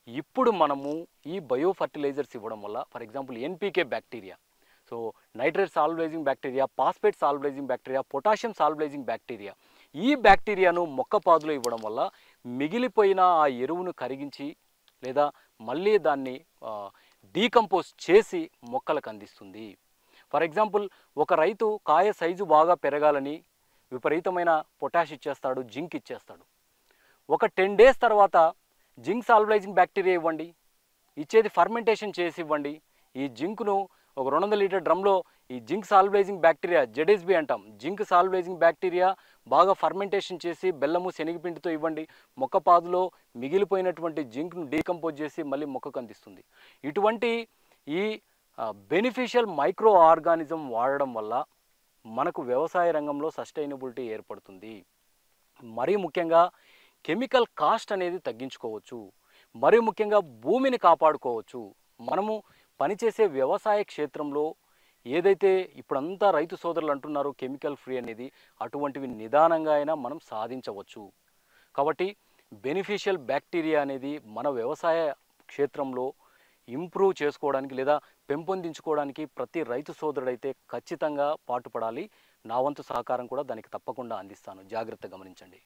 ఇప్పుడు మనము ఈ బయో ఫర్టిలైజర్స్ ఇవ్వడం వల్ల for example NPK bacteria, so nitrate solubilising bacteria, phosphate solubilising bacteria, potassium solubilising bacteria, ఈ బ్యాక్టీరియాను మొక్క పాదులో ఇవ్వడం వల్ల మిగిలిపోయిన ఆ ఎరువును కరిగించి లేదా మళ్ళీ దాన్ని డీకంపోజ్ చేసి మొక్కలకు అందిస్తుంది. ఫర్ ఎగ్జాంపుల్ ఒక రైతు కాయ సైజు బాగా పెరగాలని విపరీతమైన పొటాష్ ఇచ్చేస్తాడు, జింక్ ఇచ్చేస్తాడు. ఒక 10 డేస్ తర్వాత జింక్ సాల్బలైజింగ్ బ్యాక్టీరియా ఇవ్వండి, ఇచ్చేది ఫర్మెంటేషన్ చేసి ఇవ్వండి. ఈ జింక్ను ఒక 200 లీటర్ డ్రమ్లో ఈ జింక్ సాల్బలైజింగ్ బ్యాక్టీరియా జెడ్ఎస్బి అంటాం, జింక్ సాల్బలైజింగ్ బ్యాక్టీరియా బాగా ఫర్మెంటేషన్ చేసి బెల్లము శనగపిండితో ఇవ్వండి. మొక్క పాదులో మిగిలిపోయినటువంటి జింక్ను డీకంపోజ్ చేసి మళ్ళీ మొక్కకు అందిస్తుంది. ఇటువంటి ఈ బెనిఫిషియల్ మైక్రో ఆర్గానిజం వాడడం వల్ల మనకు వ్యవసాయ రంగంలో సస్టైనబిలిటీ ఏర్పడుతుంది. మరీ ముఖ్యంగా కెమికల్ కాస్ట్ అనేది తగ్గించుకోవచ్చు. మరీ ముఖ్యంగా భూమిని కాపాడుకోవచ్చు. మనము పనిచేసే వ్యవసాయ క్షేత్రంలో ఏదైతే ఇప్పుడంతా రైతు సోదరులు అంటున్నారో కెమికల్ ఫ్రీ అనేది, అటువంటివి నిదానంగా అయినా మనం సాధించవచ్చు. కాబట్టి బెనిఫిషియల్ బ్యాక్టీరియా అనేది మన వ్యవసాయ క్షేత్రంలో ఇంప్రూవ్ చేసుకోవడానికి లేదా పెంపొందించుకోవడానికి ప్రతి రైతు సోదరుడైతే ఖచ్చితంగా పాటుపడాలి. నా వంతు సహకారం కూడా దానికి తప్పకుండా అందిస్తాను. జాగ్రత్తగా గమనించండి.